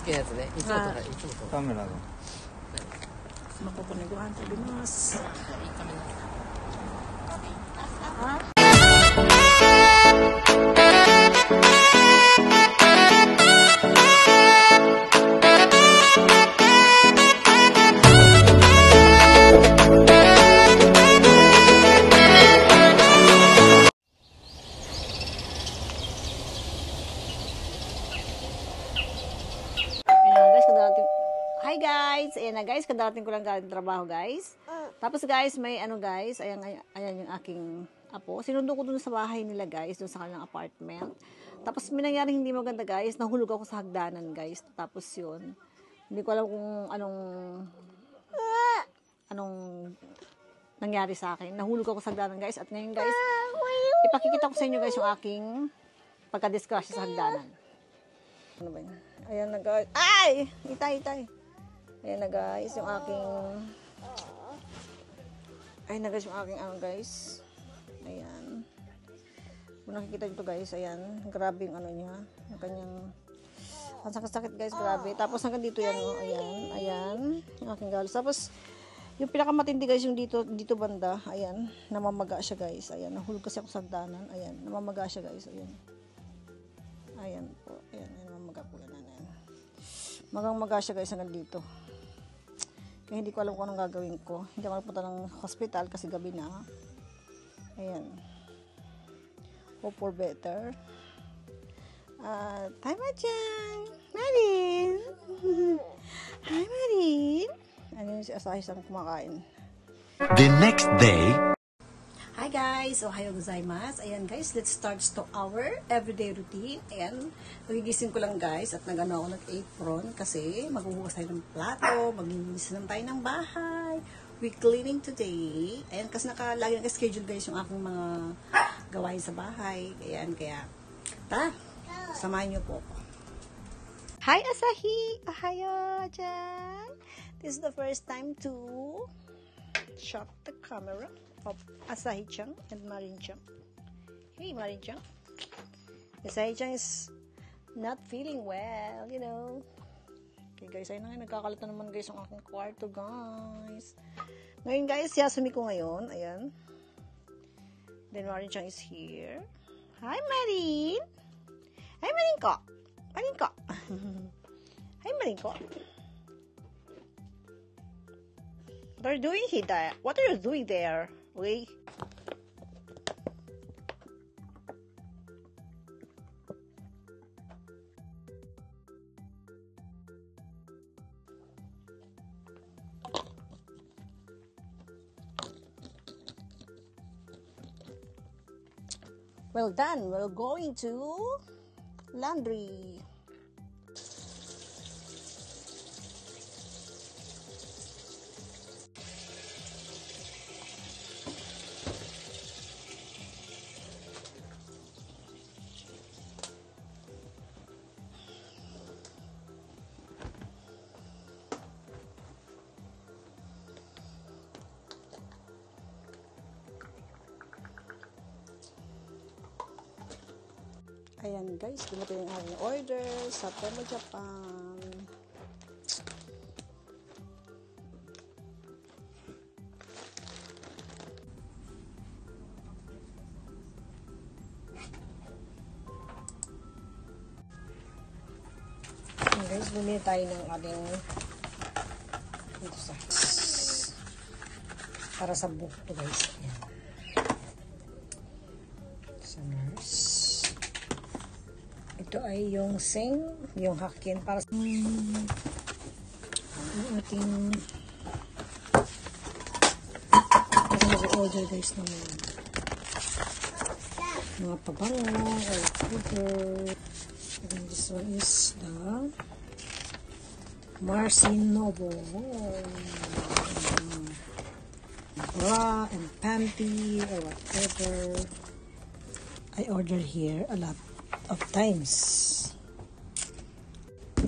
きなやつね。いつもとか、いつもと。カメラの。Makukuha na guhan sa Binas. Hi guys! Ayan na guys, kadarating ko lang galing trabaho guys. Tapos guys, may ano guys, ayan yung aking apo. Sinundo ko dun sa bahay nila guys, dun sa kanilang apartment. Tapos may nangyaring hindi maganda guys, nahulog ako sa hagdanan guys. Tapos yun, hindi ko alam kung anong nangyari sa akin. Nahulog ako sa hagdanan guys. At ngayon guys, ipakikita ko sa inyo guys yung aking pagka-disgrasya sa hagdanan. Ano ba yun? Ayan na guys. Ay! Itay! Ayan na guys, yung aking ano guys. Ayan. Kung nakikita nyo guys, ayan. Grabe yung ano niya. Yung kanyang, ang sakit guys, grabe. Tapos hanggang dito yan, oh. Ayan. Yung aking galos. Tapos, yung pinakamatindi guys, yung dito banda. Ayan. Namamaga siya guys. Ayan. Nahulog kasi ako sa hagdanan. Ayan. Namamaga siya guys. Ayan. Ayan po. Ayan. Namamaga po yan. Ayan. Magang-maga siya guys hanggang dito. Kaya hindi ko alam kung anong gagawin ko. Hindi ako nagpunta ng hospital kasi gabi na. Ayan. Hope for better. Hi Machan! Marin! Hi Marin! Ano yung si Asahi-san kumakain? The next day. Hi guys! Ohayo gozaimasu. Ayan guys, let's start our everyday routine. Ayan, magigising ko lang guys at nag-ano ako nag-apron kasi maghuhugas tayo ng plato, maglilinis lang tayo ng bahay. We cleaning today. Ayan, kasi lagi naka-schedule guys yung aking mga gawain sa bahay. Ayan, kaya tara, samahan niyo po ako. Hi Asahi! Ohayo dyan! This is the first time to shot the camera of Asahi-chan and Marin-chan. Hey, Marin-chan. Asahi-chan is not feeling well, you know. Okay, guys, ayun na nga. Nagkakalata naman, guys, ang aking kwarto, guys. Ngayon, guys, Yasumi ko ngayon. Ayan. Then, Marin-chan is here. Hi, Marin! Hi, Marin-ko! Marin-ko! Hi, Marin-ko! What are you doing here? What are you doing there? Okay. Well done. We're going to laundry. Ayan guys, dumating yung aking order sa Temu Japan. Ayan guys, bumili tayo ng ating para sa book to guys. Ayan. Sa nurse. Ito ay yung sing, yung hakin para sa yung ating mag-order guys ng mga pabango or powder. And this one is the Marcinobo bra and panty or whatever. I ordered here a lot of times.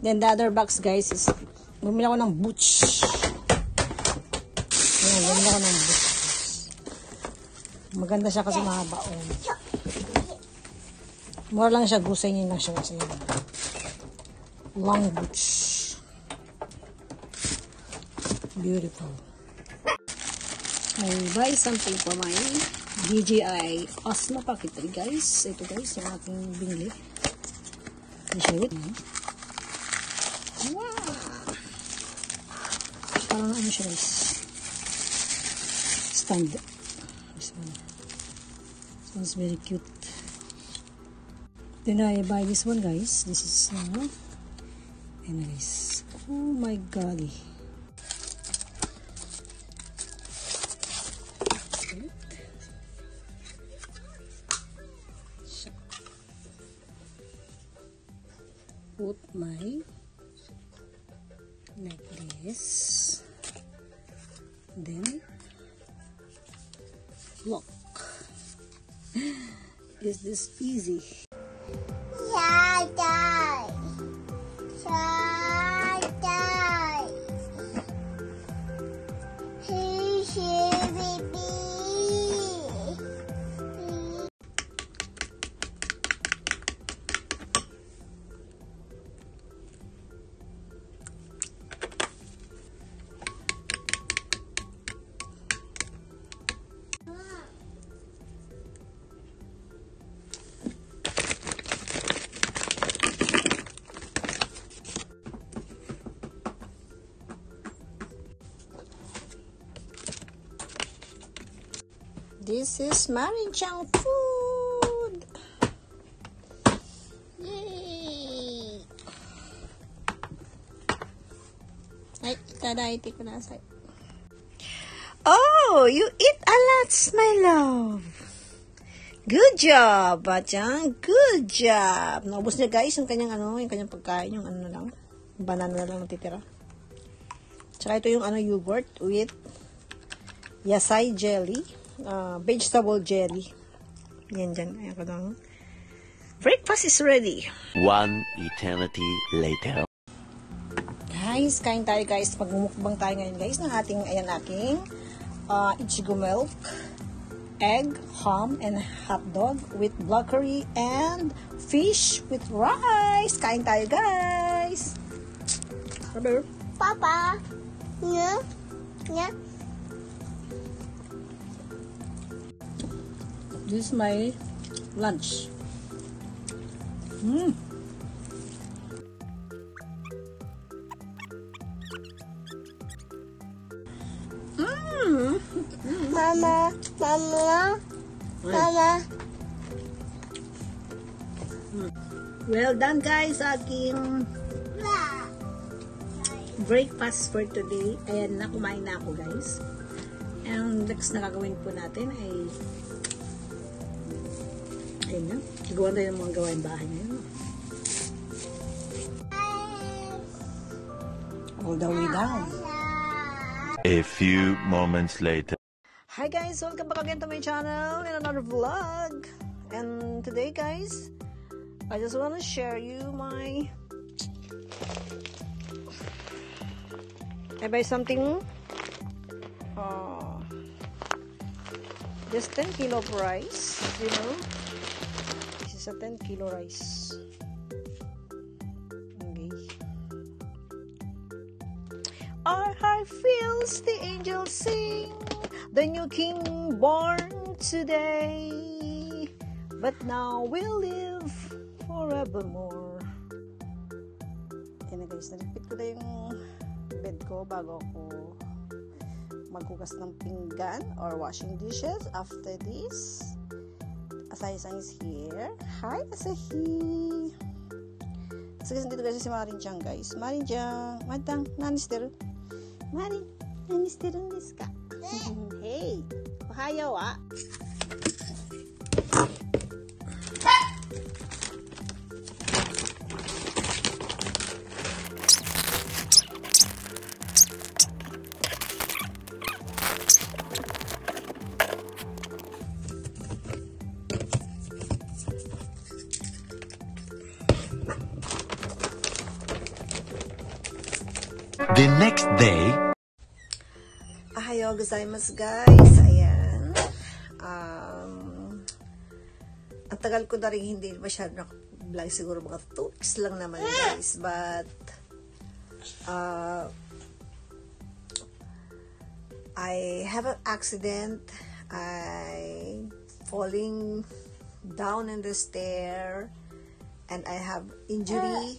Then the other box guys is bumili ako ng boots. Ayan, bumili ako ng boots. Maganda siya kasi mahaba. Mura lang siya, gusay niya lang siya kasi. long boots. Beautiful. I buy something for my DJI Osmo Pocket 3, guys. Ito guys, yung aking binili. I-show it. Wow! Parang ano siya guys. Stand. This one. This one's very cute. Then I buy this one guys. This is anyways. Oh my golly. Put my like this, then lock. Is this easy? This is Marinchang food. Yay! Ay, tadaitik ko na sa'yo. Oh, you eat a lot, my love. Good job, Bachang. Good job. Naubos niya guys yung kanyang yung kanyang pagkain, yung na lang. Banana na lang natitira. Tsaka ito yung yogurt with yasai jelly. Vegetable jelly. Yan dyan. Ayan ko lang. Breakfast is ready. One eternity later. Guys, kain tayo guys. Magmumukbang tayo ngayon guys ng ating Ichigo milk, egg, ham, and hot dog with broccoli and fish with rice. Kain tayo guys. Hello. Papa. Yeah. Yeah. This is my lunch. Mama. Mama. Mama. Well done guys sa aking breakfast for today. Ayan na, kumain na ako guys. And next na gagawin po natin ay ayun na, gagawa tayo ng mga gawain bahay ngayon. All the way down. A few moments later. Hi guys, welcome back again to my channel in another vlog. And today guys, I just want to share you I buy something just 10 kilo of rice, you know. This is a 10 kilo rice. Okay. Our heart feels the angels sing, the new king born today, but now we'll live forevermore. Yan na guys, nalipit ko na yung bed ko bago ako maghugas ng pinggan or washing dishes. After this, Asai-san is here. Hi, Asahi! Kasi dito kasi si Marin-chan guys. Marin-chan, madang, nanisteru. Marin, nanisteru desu ka? Hey, ohayo wa. The next day. Ohayo gozaimasu guys. Ayan. Ang tagal ko na rin hindi masyado vlog siguro mga 2 weeks lang naman guys, but I have an accident. I falling down in the stair and I have injury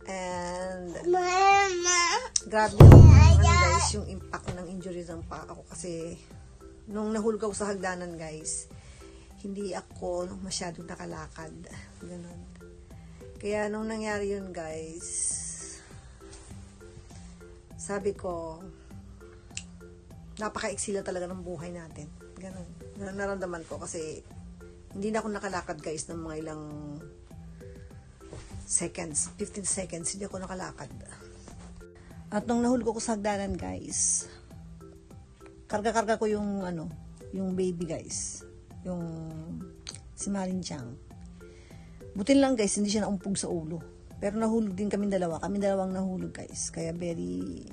and Mama. grabe yung guys, yung impact ng injury ng paa ko kasi nung nahulog ako sa hagdanan guys, hindi ako masyadong nakalakad. Ganun. Kaya nung nangyari yun guys, sabi ko, napaka-eksila talaga ng buhay natin. Ganun. Naramdaman ko kasi hindi na ako nakalakad guys ng mga ilang seconds, 15 seconds, hindi ako nakalakad. At nung nahulog ako sa hagdanan guys, karga-karga ko yung yung baby guys. Yung si Marin Chang. Butin lang guys, hindi siya naumpog sa ulo. Pero nahulog din kami dalawa. Kami dalawang nahulog guys. Kaya very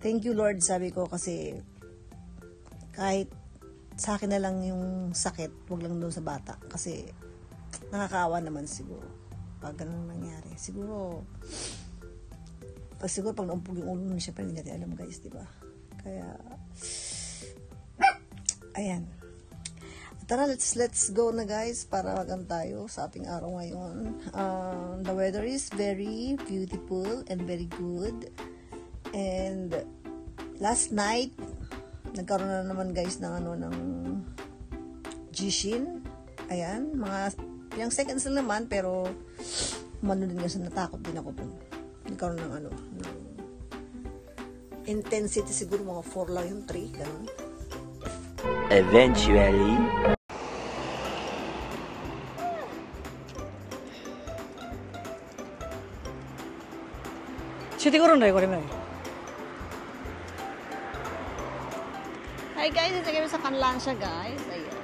thank you Lord sabi ko kasi kahit sa akin na lang yung sakit, wag lang doon sa bata. Kasi nakakaawa naman siguro pag ganun nangyari. Siguro pag naumpog yung ulo nun siya, pero hindi natin alam guys, diba? Kaya ayan. Tara, let's go na guys para magan tayo sa ating araw ngayon. The weather is very beautiful and very good. And last night, nagkaroon na naman guys ng ng Jishin. Ayan, mga ilang seconds lang naman pero umano din kasi natakot din ako dun. Nagkaroon ng ng intensity siguro mga 4 lang yung 3, ganun. Eventually. Hi guys, ito kami sa Kanlansya guys. Ayan.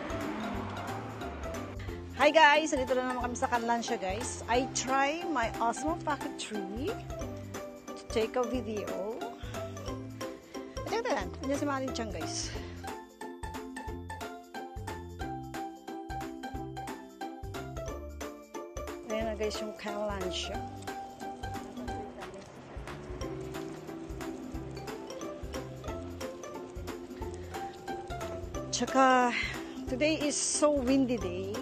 Hi guys, dito na naman kami sa Kanlansya guys. I try my Osmo Pocket 3 to take a video. Ito yan, nandiyan si Marin Chang guys. Ayan na guys yung Kanlansya. Tsaka, today is so windy day.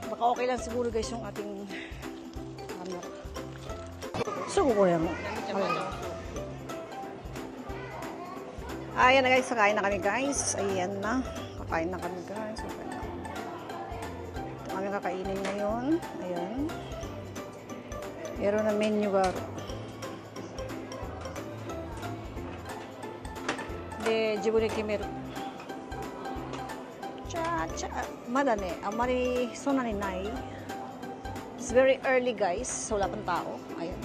Baka okay lang siguro guys yung ating camera. So, kukuya mo. Ayan na guys, kakain na kami guys. Ayan na. Kakain na kami guys. Okay na. Ito kami kakainin ngayon. Ayan. Meron na menu garo. De, jibuneki meron. まだね、あまりそんなにない。It's very early guys, so wala pang tao. Ayan.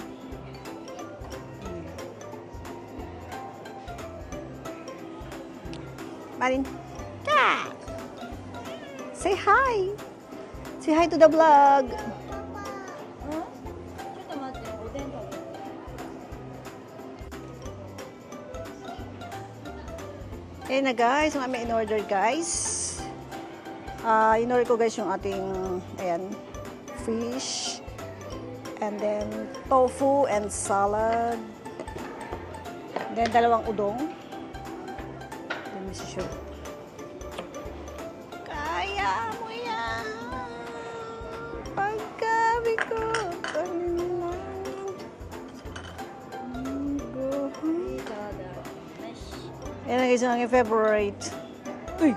Marin, ka! Say hi! Say hi to the vlog! Ayan na guys, yung aming in-order guys. In-order ko guys yung ating, ayan, fish, and then tofu and salad, then dalawang udong. Let me show. Kaya mo yan! Pagkabi ko, kanina. Ayan na guys yung aking favorite. Uy!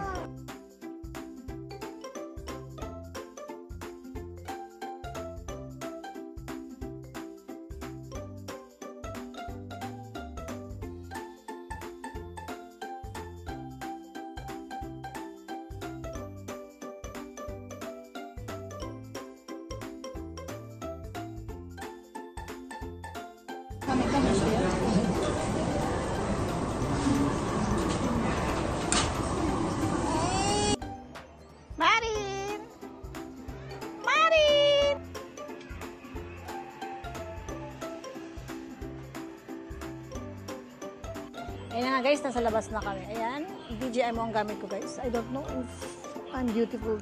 Marin! Marin! Ayan na nga guys, nasa labas na kami. Ayan, DJI mo ang gamit ko guys. I don't know if I'm beautiful.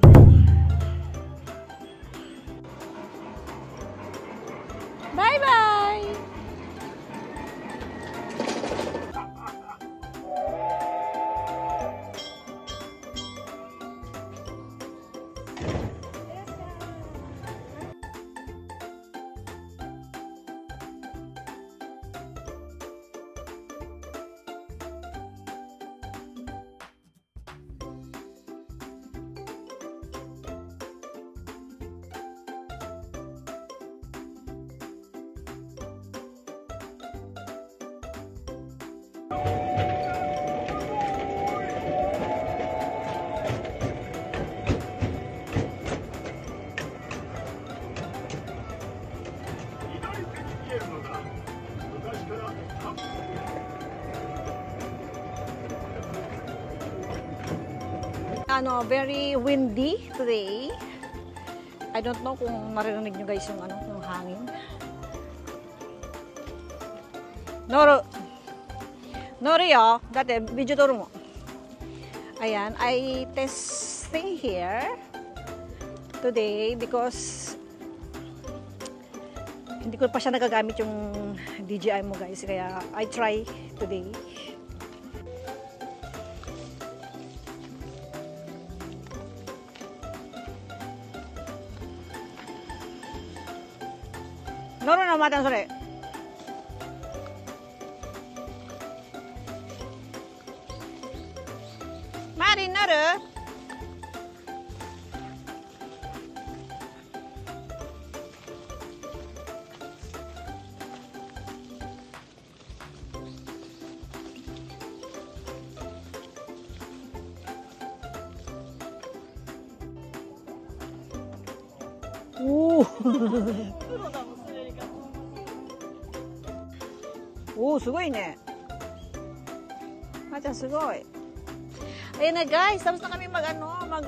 Bye-bye! Very windy today. I don't know kung maririnig nyo guys yung yung hangin. Nori dati video turo mo. Ayan, I testing here today because hindi ko pa siya nagagamit yung DJI mo guys, kaya I try today. Noro na matan sore. Mari naru. Sugoi ne. Macam sugoi. Ayan na guys, tapos na kami mag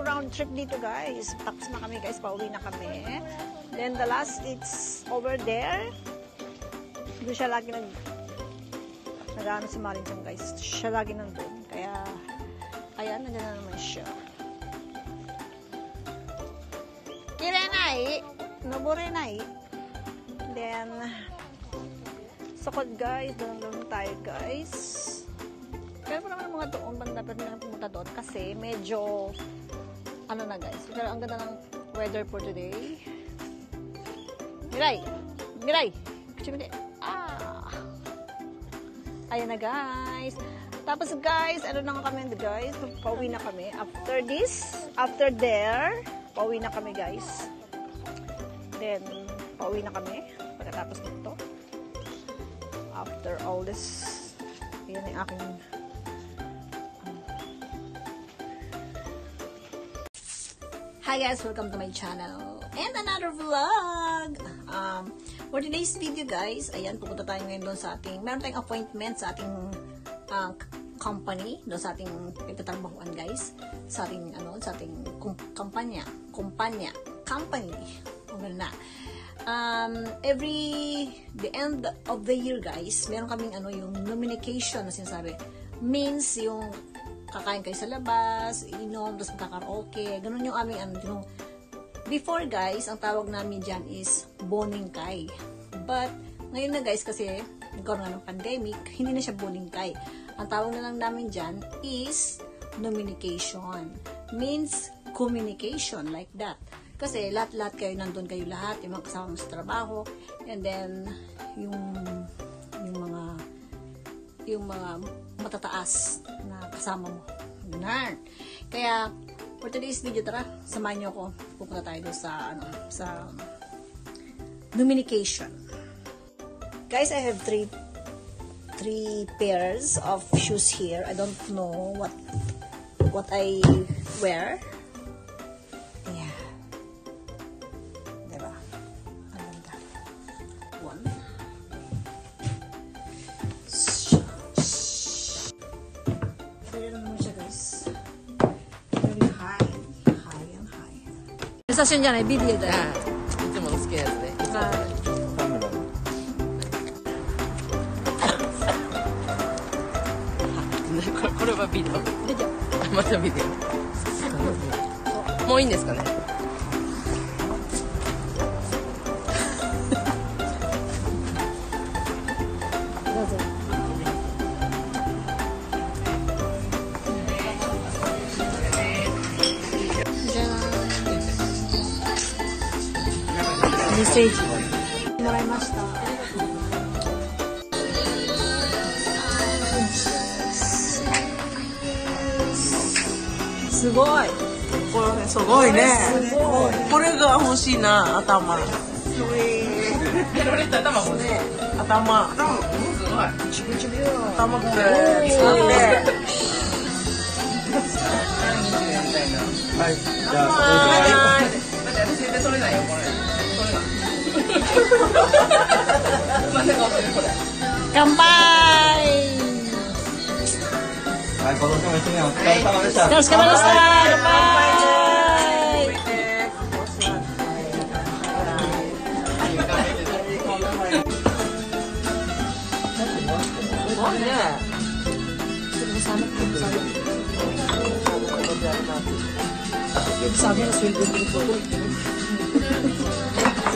round trip dito guys. Tapos na kami guys, pauwi na kami. Then the last, it's over there. Doon siya lagi nag-ano si Marinchang guys. Siya lagi nandun. Kaya, ayan, nandiyan na naman siya. Kirenai, noburenai. Then, sukod guys, doon tayo guys. Pero pa naman mga doon, banda pa rin pumunta doon kasi medyo ano na guys. Pero ang ganda ng weather for today. Mirai! Kuchimide! Ayan na guys. Tapos guys, ano na nga kami guys, pauwi na kami. After there, pauwi na kami guys. Then, pauwi na kami pagkatapos nito. After all this, yun ang aking Hi guys, welcome to my channel and another vlog. For today's video guys, ayan, pupunta tayo ngayon doon sa ating, meron tayong appointment sa ating company, doon sa ating pagtatrabahuan guys, sa ating sa ating company. Na. Every the end of the year guys, meron kaming yung nomination na sinasabi. Means yung kakain kayo sa labas, inom, tapos magkakaraoke. Ganun yung aming before guys, ang tawag namin dyan is boningkay. But ngayon na guys, kasi nagkaroon nga ng pandemic, hindi na siya boningkay. Ang tawag na lang namin dyan is nominication. Means communication, like that. Kasi lahat-lahat kayo, nandun kayo lahat, yung mga kasama mo sa trabaho, and then yung mga matataas na kasama mo. Yarn. Kaya for today's video, tara, samahan niyo ako. Pupunta tayo doon sa nominication. Guys, I have three pairs of shoes here. I don't know what I wear. Session じゃないビデオだよ。いつもの好きなやつね。カメラの。これはビデオ。ビデオ。またビデオ。もういいんですかね。メッセージもらいました。すごい。これすごいね。これが欲しいな、頭。頭。頭これ。はい。じゃあ。乾杯。はい、今年も一年お疲れ様でした。お疲れ様でした。乾杯。Sabi na sweldo dito.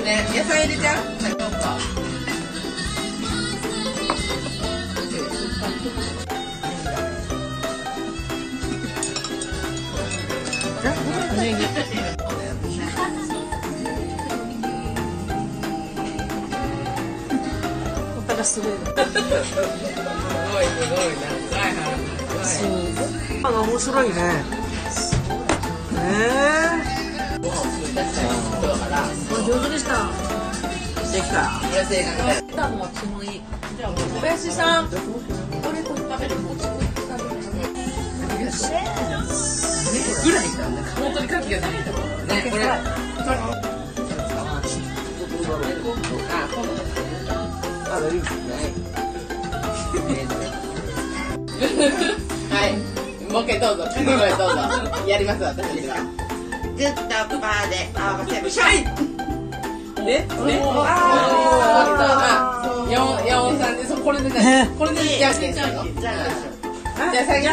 ね、野菜入れちゃう？すごい。面白いね。上手でした。できた。おやしさん。これと食べるもん。ぐらいだね。本当にカキがない。ね、これ。はい、もう一回どうぞ、どうぞ、やります、私たちは。グッドパーで合わせる。シャイ。ね、4-3で、これでね、これでじゃんけんするの。じゃあ、先に。